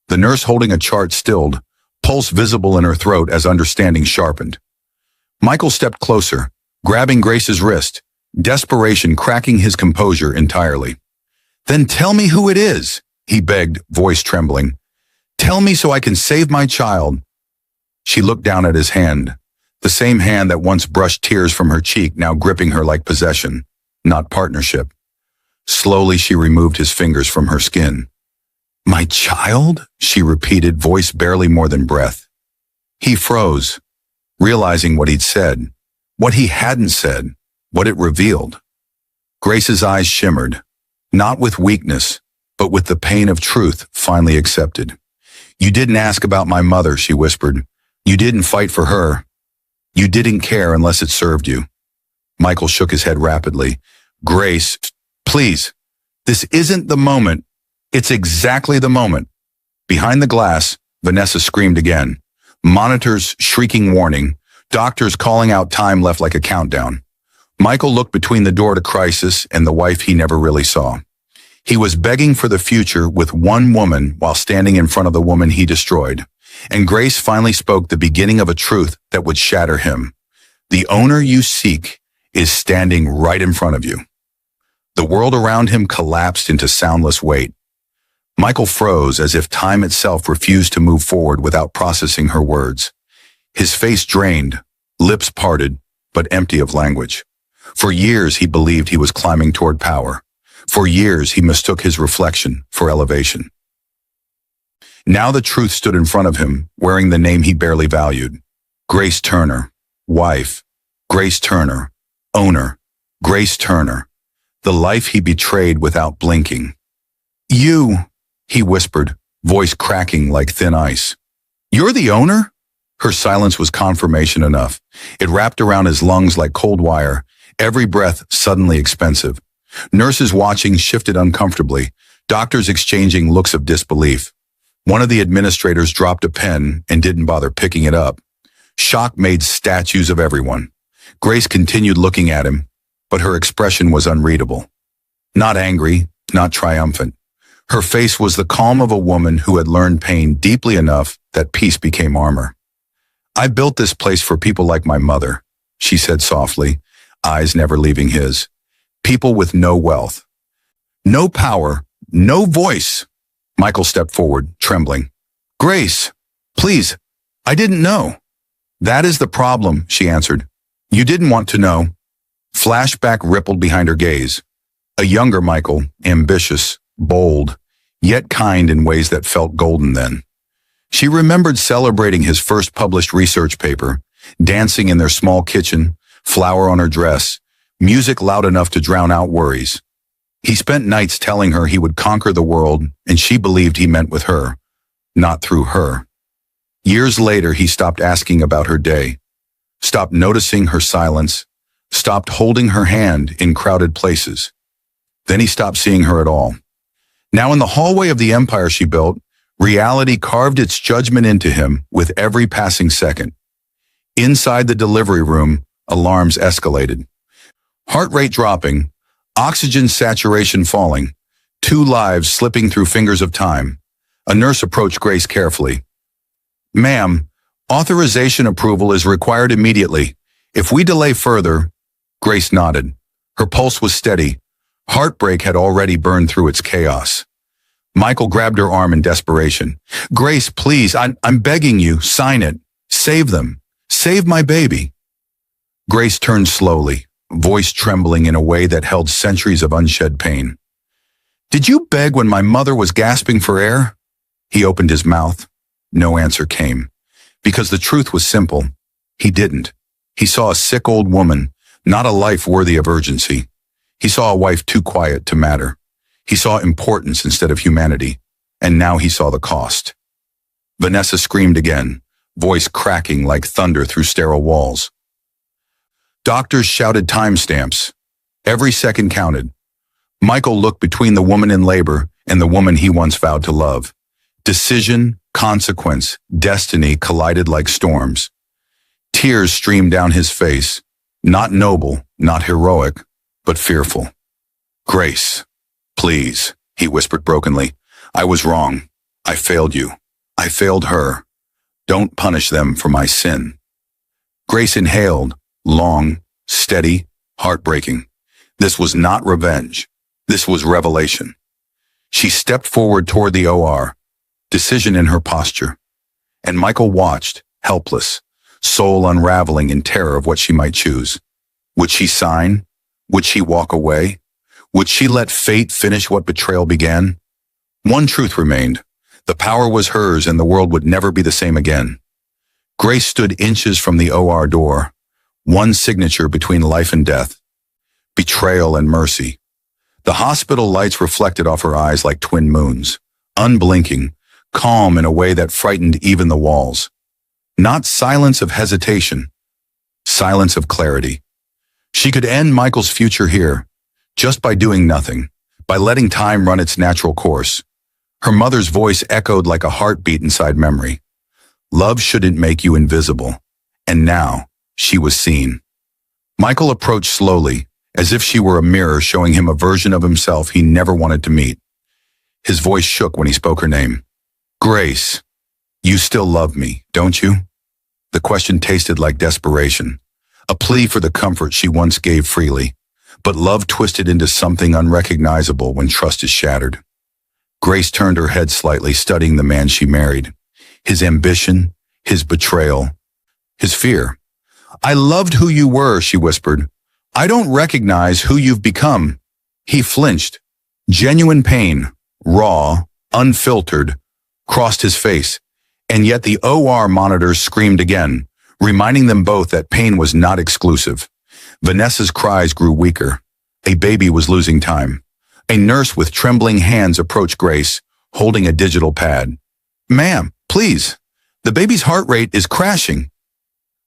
Speaker 1: The nurse holding a chart stilled, pulse visible in her throat as understanding sharpened. Michael stepped closer, grabbing Grace's wrist, desperation cracking his composure entirely. "Then tell me who it is," he begged, voice trembling. "Tell me so I can save my child." She looked down at his hand, the same hand that once brushed tears from her cheek, now gripping her like possession, not partnership. Slowly she removed his fingers from her skin. My child? She repeated, voice barely more than breath. He froze, realizing what he'd said, what he hadn't said, what it revealed. Grace's eyes shimmered, not with weakness, but with the pain of truth finally accepted. You didn't ask about my mother, she whispered. You didn't fight for her. You didn't care unless it served you. Michael shook his head rapidly. Grace, please, this isn't the moment. It's exactly the moment. Behind the glass, Vanessa screamed again. Monitors shrieking warning. Doctors calling out time left like a countdown. Michael looked between the door to crisis and the wife he never really saw. He was begging for the future with one woman while standing in front of the woman he destroyed. And Grace finally spoke the beginning of a truth that would shatter him. The owner you seek is standing right in front of you. The world around him collapsed into soundless weight. Michael froze as if time itself refused to move forward without processing her words. His face drained, lips parted, but empty of language. For years he believed he was climbing toward power. For years he mistook his reflection for elevation. Now the truth stood in front of him, wearing the name he barely valued. Grace Turner, wife. Grace Turner, owner. Grace Turner, the life he betrayed without blinking. You, he whispered, voice cracking like thin ice. You're the owner? Her silence was confirmation enough. It wrapped around his lungs like cold wire, every breath suddenly expensive. Nurses watching shifted uncomfortably, doctors exchanging looks of disbelief. One of the administrators dropped a pen and didn't bother picking it up. Shock made statues of everyone. Grace continued looking at him, but her expression was unreadable. Not angry, not triumphant. Her face was the calm of a woman who had learned pain deeply enough that peace became armor. I built this place for people like my mother, she said softly, eyes never leaving his. People with no wealth, no power, no voice. Michael stepped forward, trembling. Grace, please, I didn't know. That is the problem, she answered. You didn't want to know. Flashback rippled behind her gaze. A younger Michael, ambitious, bold, yet kind in ways that felt golden then. She remembered celebrating his first published research paper, dancing in their small kitchen, flower on her dress, music loud enough to drown out worries. He spent nights telling her he would conquer the world, and she believed he meant with her, not through her. Years later, he stopped asking about her day, stopped noticing her silence, stopped holding her hand in crowded places. Then he stopped seeing her at all. Now in the hallway of the empire she built, reality carved its judgment into him with every passing second. Inside the delivery room, alarms escalated. Heart rate dropping, oxygen saturation falling, 2 lives slipping through fingers of time. A nurse approached Grace carefully. Ma'am, authorization approval is required immediately. If we delay further, Grace nodded. Her pulse was steady. Heartbreak had already burned through its chaos. Michael grabbed her arm in desperation. Grace, please, I'm begging you, sign it. Save them. Save my baby. Grace turned slowly, voice trembling in a way that held centuries of unshed pain. Did you beg when my mother was gasping for air? He opened his mouth. No answer came. Because the truth was simple. He didn't. He saw a sick old woman, not a life worthy of urgency. He saw a wife too quiet to matter. He saw importance instead of humanity, and now he saw the cost. Vanessa screamed again, voice cracking like thunder through sterile walls. Doctors shouted timestamps. Every second counted. Michael looked between the woman in labor and the woman he once vowed to love. Decision, consequence, destiny collided like storms. Tears streamed down his face, not noble, not heroic, but fearful. Grace, please, he whispered brokenly. I was wrong. I failed you. I failed her. Don't punish them for my sin. Grace inhaled, long, steady, heartbreaking. This was not revenge. This was revelation. She stepped forward toward the OR, decision in her posture. And Michael watched, helpless, soul unraveling in terror of what she might choose. Would she sign? Would she walk away? Would she let fate finish what betrayal began? One truth remained. The power was hers and the world would never be the same again. Grace stood inches from the OR door, one signature between life and death, betrayal and mercy. The hospital lights reflected off her eyes like twin moons, unblinking, calm in a way that frightened even the walls. Not silence of hesitation, silence of clarity. She could end Michael's future here, just by doing nothing, by letting time run its natural course. Her mother's voice echoed like a heartbeat inside memory. Love shouldn't make you invisible. And now, she was seen. Michael approached slowly, as if she were a mirror showing him a version of himself he never wanted to meet. His voice shook when he spoke her name. Grace, you still love me, don't you? The question tasted like desperation, a plea for the comfort she once gave freely, but love twisted into something unrecognizable when trust is shattered. Grace turned her head slightly, studying the man she married. His ambition, his betrayal, his fear. I loved who you were, she whispered. I don't recognize who you've become. He flinched. Genuine pain, raw, unfiltered, crossed his face, and yet the OR monitors screamed again, reminding them both that pain was not exclusive. Vanessa's cries grew weaker. A baby was losing time. A nurse with trembling hands approached Grace, holding a digital pad. Ma'am, please. The baby's heart rate is crashing.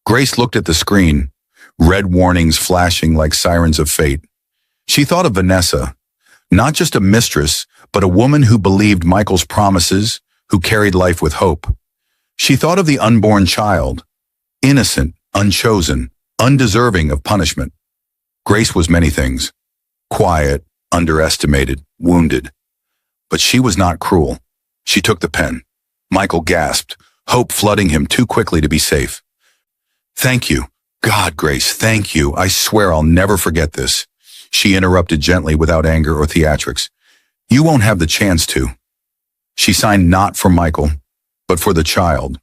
Speaker 1: Grace looked at the screen, red warnings flashing like sirens of fate. She thought of Vanessa, not just a mistress, but a woman who believed Michael's promises, who carried life with hope. She thought of the unborn child, innocent, unchosen, undeserving of punishment. Grace was many things. Quiet, underestimated, wounded. But she was not cruel. She took the pen. Michael gasped, hope flooding him too quickly to be safe. Thank you. God, Grace, thank you. I swear I'll never forget this. She interrupted gently without anger or theatrics. You won't have the chance to. She signed not for Michael, but for the child.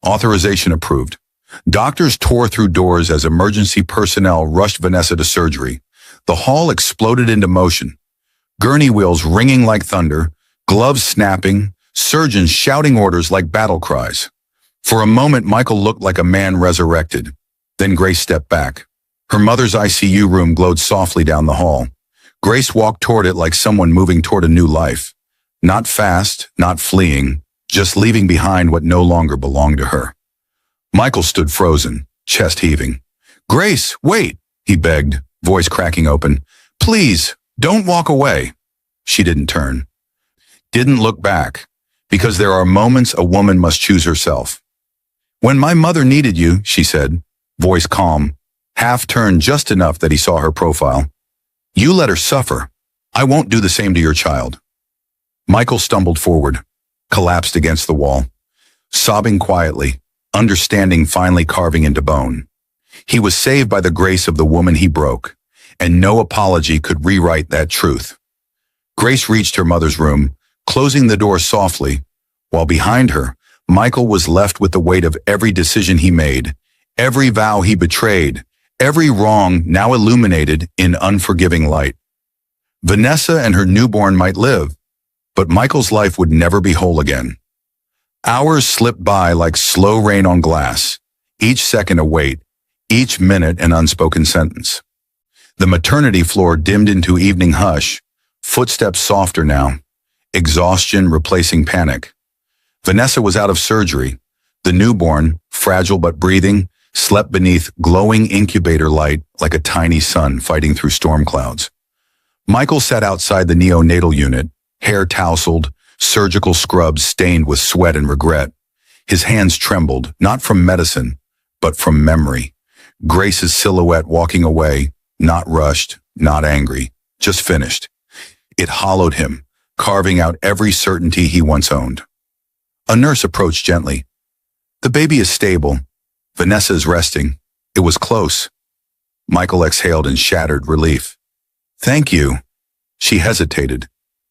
Speaker 1: Authorization approved. Doctors tore through doors as emergency personnel rushed Vanessa to surgery. The hall exploded into motion. Gurney wheels ringing like thunder, gloves snapping, surgeons shouting orders like battle cries. For a moment, Michael looked like a man resurrected. Then Grace stepped back. Her mother's ICU room glowed softly down the hall. Grace walked toward it like someone moving toward a new life. Not fast, not fleeing, just leaving behind what no longer belonged to her. Michael stood frozen, chest heaving. Grace, wait, he begged, voice cracking open. Please, don't walk away. She didn't turn. Didn't look back, because there are moments a woman must choose herself. When my mother needed you, she said, voice calm, half turned just enough that he saw her profile. You let her suffer. I won't do the same to your child. Michael stumbled forward, collapsed against the wall, sobbing quietly, understanding finally carving into bone. He was saved by the grace of the woman he broke, and no apology could rewrite that truth. Grace reached her mother's room, closing the door softly, while behind her, Michael was left with the weight of every decision he made, every vow he betrayed, every wrong now illuminated in unforgiving light. Vanessa and her newborn might live, but Michael's life would never be whole again. Hours slipped by like slow rain on glass, each second a wait, each minute an unspoken sentence. The maternity floor dimmed into evening hush, footsteps softer now, exhaustion replacing panic. Vanessa was out of surgery. The newborn, fragile but breathing, slept beneath glowing incubator light like a tiny sun fighting through storm clouds. Michael sat outside the neonatal unit, hair tousled, surgical scrubs stained with sweat and regret. His hands trembled, not from medicine, but from memory. Grace's silhouette walking away, not rushed, not angry, just finished. It hollowed him, carving out every certainty he once owned. A nurse approached gently. The baby is stable. Vanessa is resting. It was close. Michael exhaled in shattered relief. Thank you. She hesitated,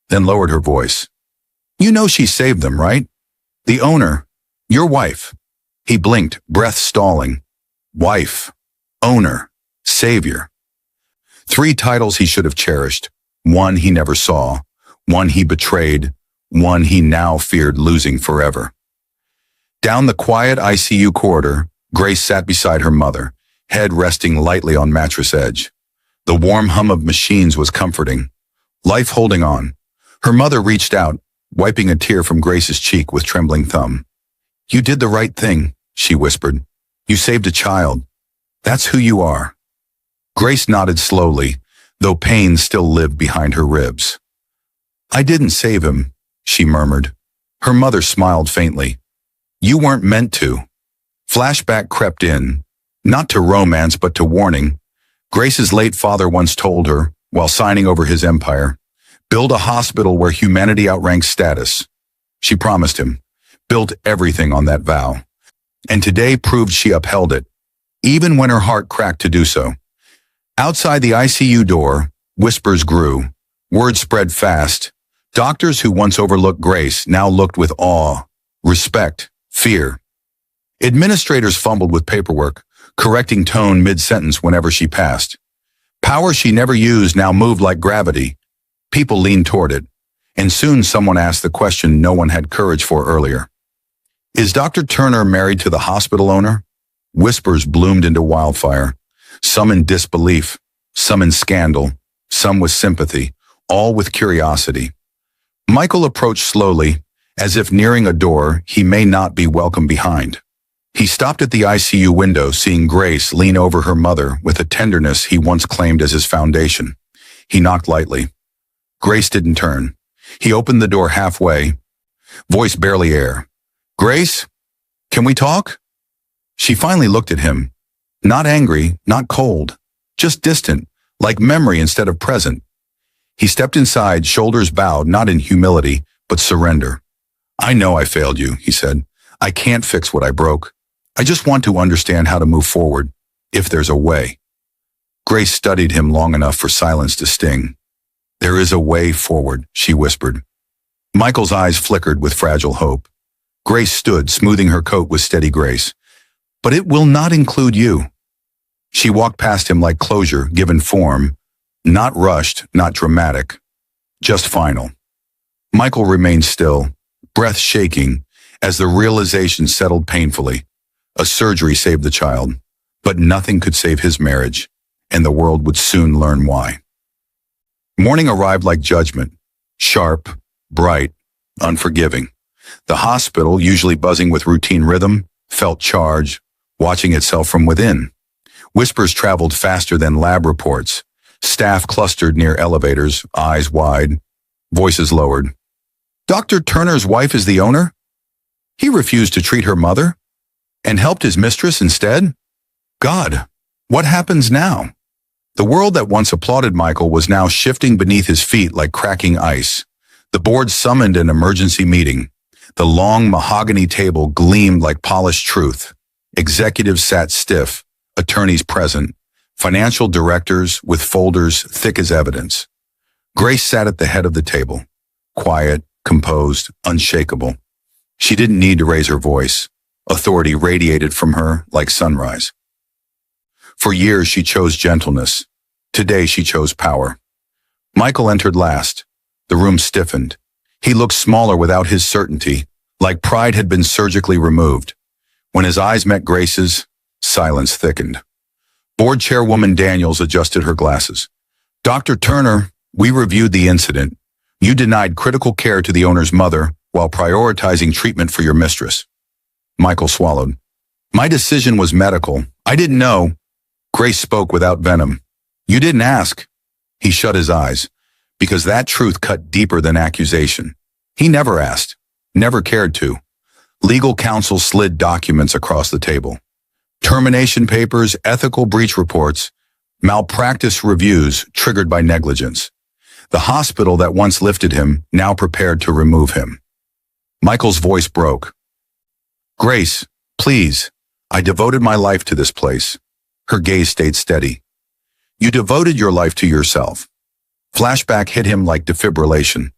Speaker 1: then lowered her voice. You know she saved them, right? The owner, your wife. He blinked, breath stalling. Wife, owner, savior. 3 titles he should have cherished. One he never saw, one he betrayed, one he now feared losing forever. Down the quiet ICU corridor, Grace sat beside her mother, head resting lightly on mattress edge. The warm hum of machines was comforting. Life holding on. Her mother reached out, wiping a tear from Grace's cheek with trembling thumb. "You did the right thing," she whispered. "You saved a child. That's who you are." Grace nodded slowly, though pain still lived behind her ribs. "I didn't save him," she murmured. Her mother smiled faintly. "You weren't meant to." Flashback crept in, not to romance but to warning. Grace's late father once told her, while signing over his empire, "Build a hospital where humanity outranks status." She promised him, built everything on that vow, and today proved she upheld it, even when her heart cracked to do so. Outside the ICU door, whispers grew, word spread fast. Doctors who once overlooked Grace now looked with awe, respect, fear. Administrators fumbled with paperwork, correcting tone mid-sentence whenever she passed. Power she never used now moved like gravity. People leaned toward it, and soon someone asked the question no one had courage for earlier. "Is Dr. Turner married to the hospital owner?" Whispers bloomed into wildfire, some in disbelief, some in scandal, some with sympathy, all with curiosity. Michael approached slowly, as if nearing a door he may not be welcome behind. He stopped at the ICU window, seeing Grace lean over her mother with a tenderness he once claimed as his foundation. He knocked lightly. Grace didn't turn. He opened the door halfway, voice barely air. "Grace, can we talk?" She finally looked at him. Not angry, not cold, just distant, like memory instead of present. He stepped inside, shoulders bowed, not in humility, but surrender. "I know I failed you," he said. "I can't fix what I broke. I just want to understand how to move forward, if there's a way." Grace studied him long enough for silence to sting. "There is a way forward," she whispered. Michael's eyes flickered with fragile hope. Grace stood, smoothing her coat with steady grace. "But it will not include you." She walked past him like closure given form, not rushed, not dramatic, just final. Michael remained still, breath shaking, as the realization settled painfully. A surgery saved the child, but nothing could save his marriage, and the world would soon learn why. Morning arrived like judgment, sharp, bright, unforgiving. The hospital, usually buzzing with routine rhythm, felt charged, watching itself from within. Whispers traveled faster than lab reports. Staff clustered near elevators, eyes wide, voices lowered. "Dr. Turner's wife is the owner? He refused to treat her mother? And helped his mistress instead? God, what happens now?" The world that once applauded Michael was now shifting beneath his feet like cracking ice. The board summoned an emergency meeting. The long mahogany table gleamed like polished truth. Executives sat stiff, attorneys present, financial directors with folders thick as evidence. Grace sat at the head of the table, quiet, composed, unshakable. She didn't need to raise her voice. Authority radiated from her like sunrise. For years she chose gentleness. Today she chose power. Michael entered last. The room stiffened. He looked smaller without his certainty, like pride had been surgically removed. When his eyes met Grace's, silence thickened. Board Chairwoman Daniels adjusted her glasses. "Dr. Turner, we reviewed the incident. You denied critical care to the owner's mother while prioritizing treatment for your mistress." Michael swallowed. "My decision was medical. I didn't know." Grace spoke without venom. "You didn't ask." He shut his eyes, because that truth cut deeper than accusation. He never asked, never cared to. Legal counsel slid documents across the table. Termination papers, ethical breach reports, malpractice reviews triggered by negligence. The hospital that once lifted him now prepared to remove him. Michael's voice broke. "Grace, please, I devoted my life to this place." Her gaze stayed steady. "You devoted your life to yourself." Flashback hit him like defibrillation.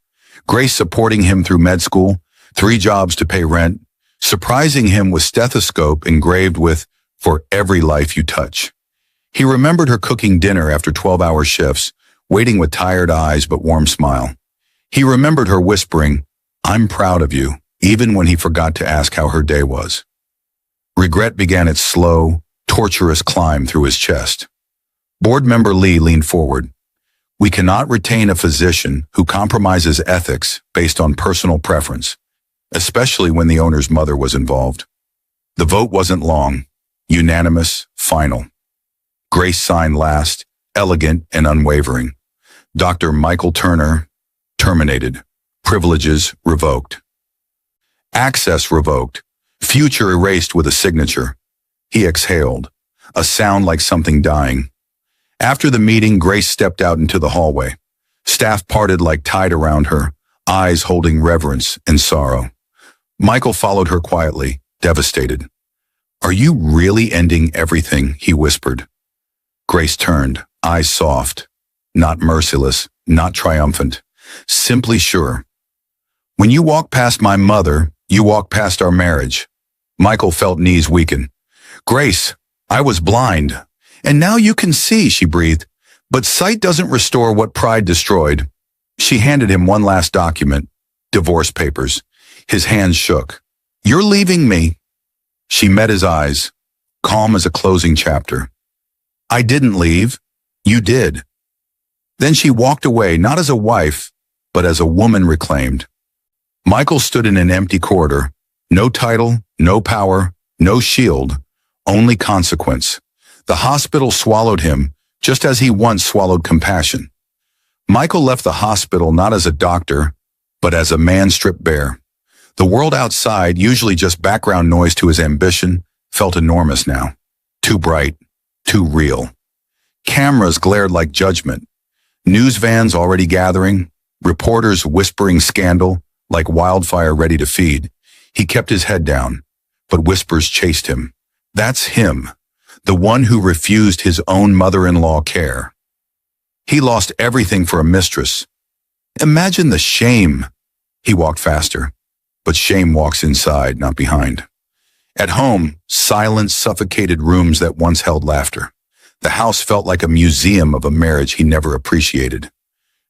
Speaker 1: Grace supporting him through med school, 3 jobs to pay rent, surprising him with stethoscope engraved with, "For every life you touch." He remembered her cooking dinner after 12-hour shifts, waiting with tired eyes but warm smile. He remembered her whispering, I'm proud of you, even when he forgot to ask how her day was. Regret began its slow, torturous climb through his chest. Board member Lee leaned forward. We cannot retain a physician who compromises ethics based on personal preference, especially when the owner's mother was involved. The vote wasn't long, unanimous, final. Grace signed last, elegant and unwavering. Dr. Michael Turner, terminated. Privileges revoked. Access revoked. Future erased with a signature. He exhaled, a sound like something dying. After the meeting, Grace stepped out into the hallway. Staff parted like tide around her, eyes holding reverence and sorrow. Michael followed her quietly, devastated. Are you really ending everything? He whispered. Grace turned, eyes soft, not merciless, not triumphant, simply sure. When you walk past my mother, you walk past our marriage. Michael felt knees weaken. Grace, I was blind. And now you can see, she breathed. But sight doesn't restore what pride destroyed. She handed him one last document, divorce papers. His hands shook. You're leaving me. She met his eyes, calm as a closing chapter. I didn't leave. You did. Then she walked away, not as a wife, but as a woman reclaimed. Michael stood in an empty corridor. No title, no power, no shield, only consequence. The hospital swallowed him, just as he once swallowed compassion. Michael left the hospital not as a doctor, but as a man stripped bare. The world outside, usually just background noise to his ambition, felt enormous now. Too bright, too real. Cameras glared like judgment. News vans already gathering, reporters whispering scandal, like wildfire ready to feed. He kept his head down, but whispers chased him. That's him, the one who refused his own mother-in-law care. He lost everything for a mistress. Imagine the shame. He walked faster, but shame walks inside, not behind. At home, silence suffocated rooms that once held laughter. The house felt like a museum of a marriage he never appreciated.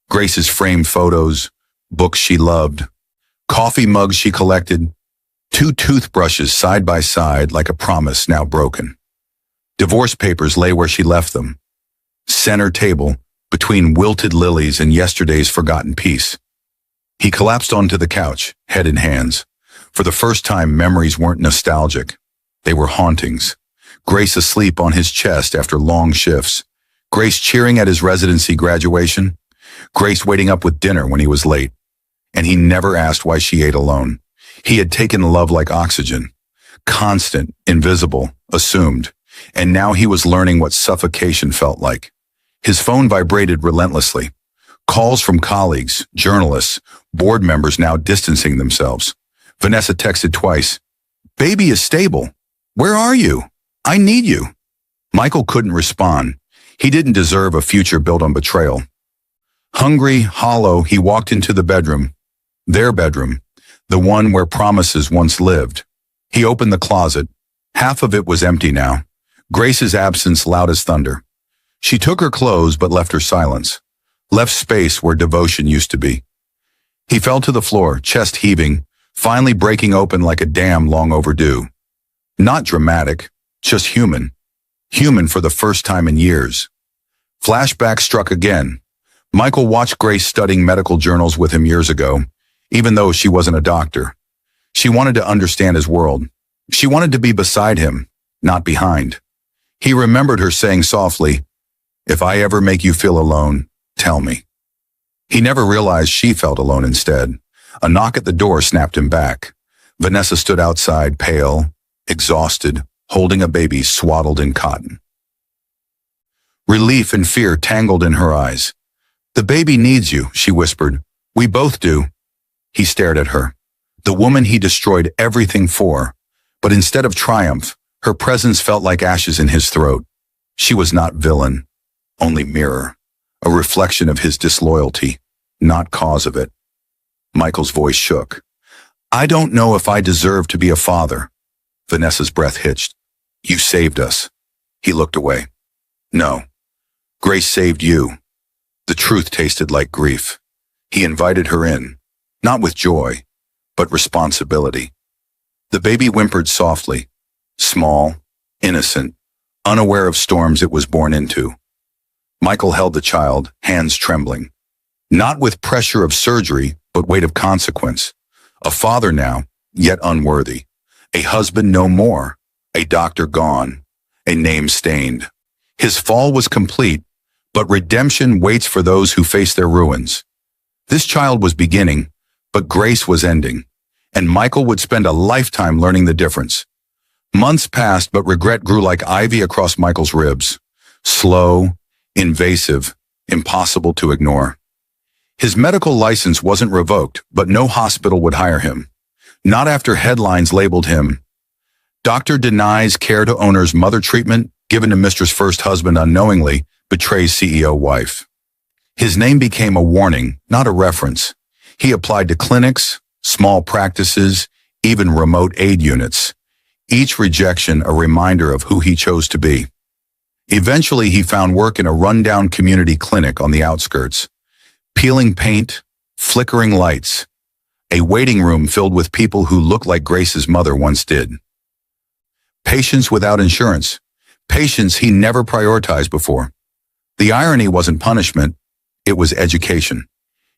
Speaker 1: Grace's framed photos, books she loved, coffee mugs she collected, 2 toothbrushes side by side like a promise now broken. Divorce papers lay where she left them. Center table, between wilted lilies and yesterday's forgotten peace. He collapsed onto the couch, head in hands. For the first time, memories weren't nostalgic. They were hauntings. Grace asleep on his chest after long shifts. Grace cheering at his residency graduation. Grace waiting up with dinner when he was late. And he never asked why she ate alone. He had taken love like oxygen. Constant, invisible, assumed. And now he was learning what suffocation felt like. His phone vibrated relentlessly. Calls from colleagues, journalists, board members now distancing themselves. Vanessa texted twice. Baby is stable. Where are you? I need you. Michael couldn't respond. He didn't deserve a future built on betrayal. Hungry, hollow, he walked into the bedroom. Their bedroom. The one where promises once lived. He opened the closet. Half of it was empty now. Grace's absence loud as thunder. She took her clothes but left her silence. Left space where devotion used to be. He fell to the floor, chest heaving, finally breaking open like a dam long overdue. Not dramatic, just human. Human for the first time in years. Flashback struck again. Michael watched Grace studying medical journals with him years ago, even though she wasn't a doctor. She wanted to understand his world. She wanted to be beside him, not behind. He remembered her saying softly, "If I ever make you feel alone, tell me." He never realized she felt alone instead. A knock at the door snapped him back. Vanessa stood outside, pale, exhausted, holding a baby swaddled in cotton. Relief and fear tangled in her eyes. "The baby needs you," she whispered. "We both do." He stared at her. The woman he destroyed everything for. But instead of triumph, her presence felt like ashes in his throat. She was not villain, only mirror. A reflection of his disloyalty, not cause of it. Michael's voice shook. "I don't know if I deserve to be a father." Vanessa's breath hitched. "You saved us." He looked away. "No. Grace saved you." The truth tasted like grief. He invited her in, not with joy, but responsibility. The baby whimpered softly, small, innocent, unaware of storms it was born into. Michael held the child, hands trembling. Not with pressure of surgery, but weight of consequence. A father now, yet unworthy. A husband no more. A doctor gone. A name stained. His fall was complete, but redemption waits for those who face their ruins. This child was beginning, but grace was ending, and Michael would spend a lifetime learning the difference. Months passed, but regret grew like ivy across Michael's ribs. Slow, invasive, impossible to ignore. His medical license wasn't revoked, but no hospital would hire him. Not after headlines labeled him, "Doctor denies care to owner's mother treatment given to mistress first husband unknowingly, betrays CEO wife." His name became a warning, not a reference. He applied to clinics, small practices, even remote aid units. Each rejection a reminder of who he chose to be. Eventually, he found work in a rundown community clinic on the outskirts. Peeling paint, flickering lights. A waiting room filled with people who looked like Grace's mother once did. Patients without insurance. Patients he never prioritized before. The irony wasn't punishment, it was education.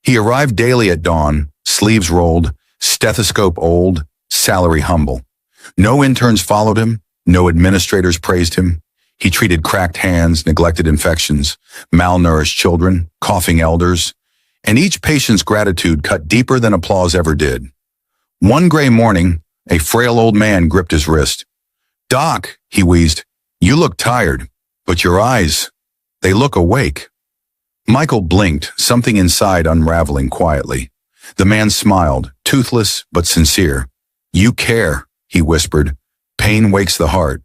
Speaker 1: He arrived daily at dawn, sleeves rolled, stethoscope old, salary humble. No interns followed him, no administrators praised him. He treated cracked hands, neglected infections, malnourished children, coughing elders, and each patient's gratitude cut deeper than applause ever did. One gray morning, a frail old man gripped his wrist. "Doc," he wheezed, "you look tired, but your eyes, they look awake." Michael blinked, something inside unraveling quietly. The man smiled, toothless but sincere. "You care," he whispered. "Pain wakes the heart."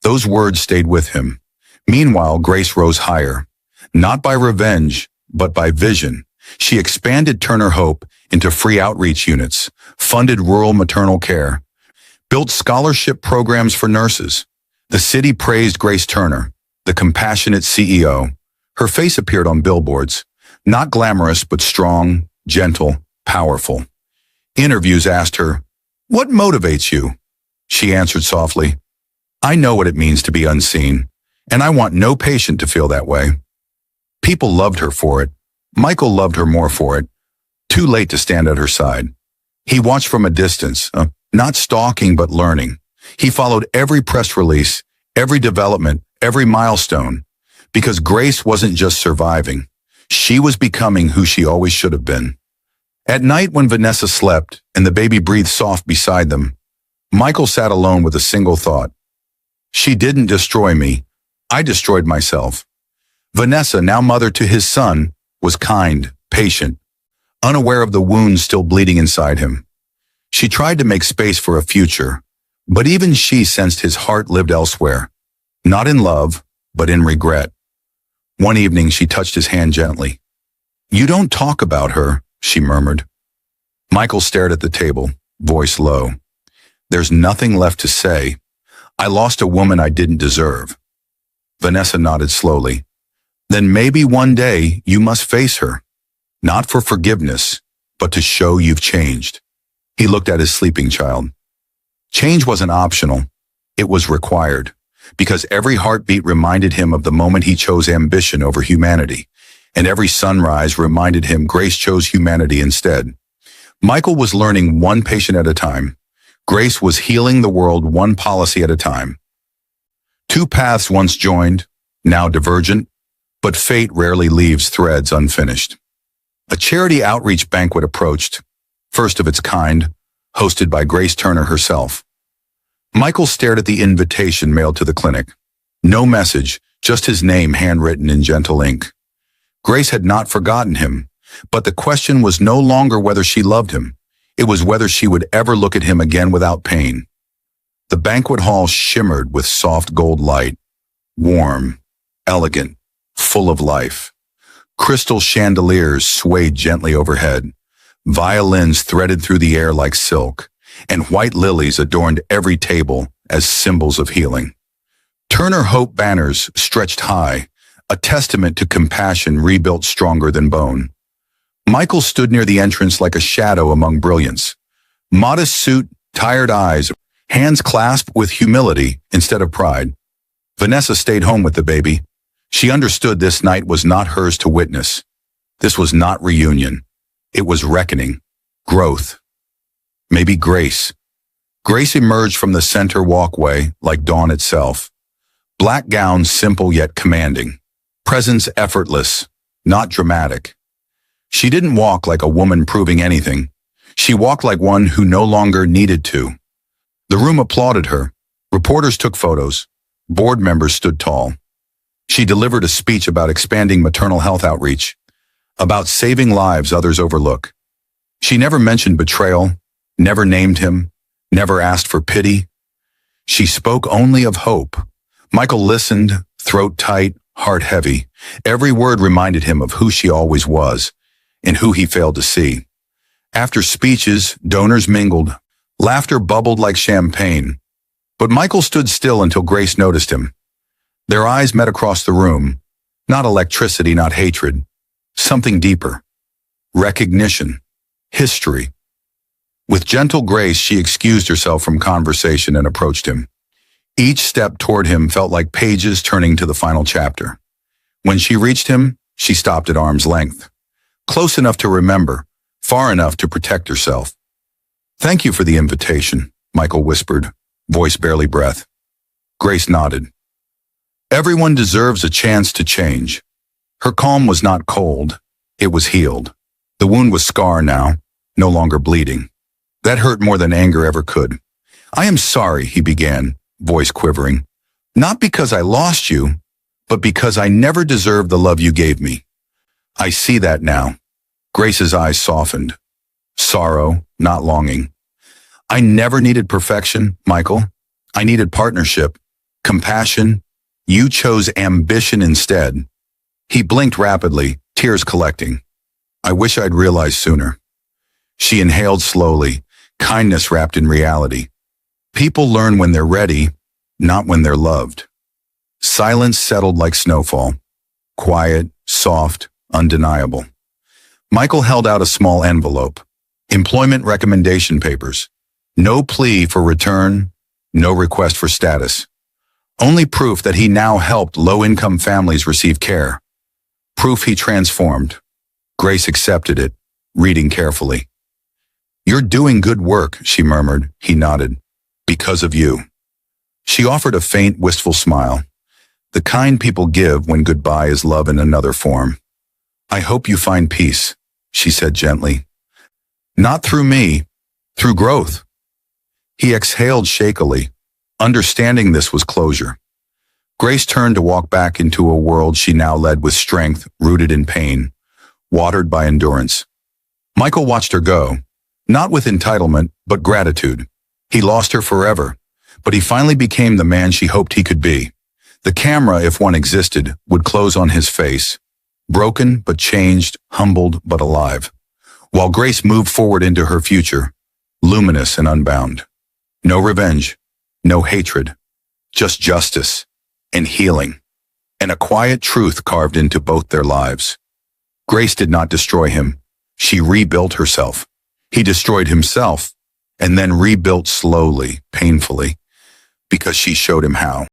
Speaker 1: Those words stayed with him. Meanwhile, Grace rose higher. Not by revenge, but by vision. She expanded Turner Hope into free outreach units, funded rural maternal care, built scholarship programs for nurses. The city praised Grace Turner, the compassionate CEO. Her face appeared on billboards, not glamorous but strong, gentle, powerful. Interviews asked her, "What motivates you?" She answered softly, "I know what it means to be unseen, and I want no patient to feel that way." People loved her for it. Michael loved her more for it. Too late to stand at her side. He watched from a distance, not stalking but learning. He followed every press release, every development, every milestone, because Grace wasn't just surviving. She was becoming who she always should have been. At night when Vanessa slept and the baby breathed soft beside them, Michael sat alone with a single thought. She didn't destroy me. I destroyed myself. Vanessa, now mother to his son, was kind, patient, unaware of the wounds still bleeding inside him. She tried to make space for a future, but even she sensed his heart lived elsewhere, not in love, but in regret. One evening, she touched his hand gently. "You don't talk about her," she murmured. Michael stared at the table, voice low. "There's nothing left to say. I lost a woman I didn't deserve." Vanessa nodded slowly. "Then maybe one day you must face her, not for forgiveness, but to show you've changed." He looked at his sleeping child. Change wasn't optional. It was required, because every heartbeat reminded him of the moment he chose ambition over humanity, and every sunrise reminded him Grace chose humanity instead. Michael was learning one patient at a time. Grace was healing the world one policy at a time. Two paths once joined, now divergent, but fate rarely leaves threads unfinished. A charity outreach banquet approached, first of its kind, hosted by Grace Turner herself. Michael stared at the invitation mailed to the clinic. No message, just his name handwritten in gentle ink. Grace had not forgotten him, but the question was no longer whether she loved him. It was whether she would ever look at him again without pain. The banquet hall shimmered with soft gold light, warm, elegant, full of life. Crystal chandeliers swayed gently overhead. Violins threaded through the air like silk, and white lilies adorned every table as symbols of healing. Turner Hope banners stretched high, a testament to compassion rebuilt stronger than bone. Michael stood near the entrance like a shadow among brilliance. Modest suit, tired eyes, hands clasped with humility instead of pride. Vanessa stayed home with the baby. She understood this night was not hers to witness. This was not reunion. It was reckoning, growth, maybe grace. Grace emerged from the center walkway like dawn itself. Black gown simple yet commanding. Presence effortless, not dramatic. She didn't walk like a woman proving anything. She walked like one who no longer needed to. The room applauded her. Reporters took photos. Board members stood tall. She delivered a speech about expanding maternal health outreach, about saving lives others overlook. She never mentioned betrayal, never named him, never asked for pity. She spoke only of hope. Michael listened, throat tight, heart heavy. Every word reminded him of who she always was and who he failed to see. After speeches, donors mingled. Laughter bubbled like champagne. But Michael stood still until Grace noticed him. Their eyes met across the room. Not electricity, not hatred. Something deeper. Recognition. History. With gentle grace, she excused herself from conversation and approached him. Each step toward him felt like pages turning to the final chapter. When she reached him, she stopped at arm's length. Close enough to remember, far enough to protect herself. "Thank you for the invitation," Michael whispered, voice barely breath. Grace nodded. Everyone deserves a chance to change. Her calm was not cold. It was healed. The wound was scar now, no longer bleeding. That hurt more than anger ever could. "I am sorry," he began, voice quivering. "Not because I lost you, but because I never deserved the love you gave me." "I see that now." Grace's eyes softened. Sorrow, not longing. "I never needed perfection, Michael. I needed partnership, compassion. You chose ambition instead." He blinked rapidly, tears collecting. "I wish I'd realized sooner." She inhaled slowly, kindness wrapped in reality. People learn when they're ready, not when they're loved. Silence settled like snowfall. Quiet, soft, undeniable. Michael held out a small envelope. Employment recommendation papers. No plea for return, no request for status. Only proof that he now helped low-income families receive care. Proof he transformed. Grace accepted it, reading carefully. "You're doing good work," she murmured. He nodded. "Because of you." She offered a faint, wistful smile. The kind people give when goodbye is love in another form. "I hope you find peace," she said gently. "Not through me, through growth." He exhaled shakily. Understanding this was closure. Grace turned to walk back into a world she now led with strength, rooted in pain, watered by endurance. Michael watched her go, not with entitlement, but gratitude. He lost her forever, but he finally became the man she hoped he could be. The camera, if one existed, would close on his face, broken but changed, humbled but alive, while Grace moved forward into her future, luminous and unbound. No revenge, no hatred, just justice and healing, and a quiet truth carved into both their lives. Grace did not destroy him. She rebuilt herself. He destroyed himself and then rebuilt slowly, painfully, because she showed him how.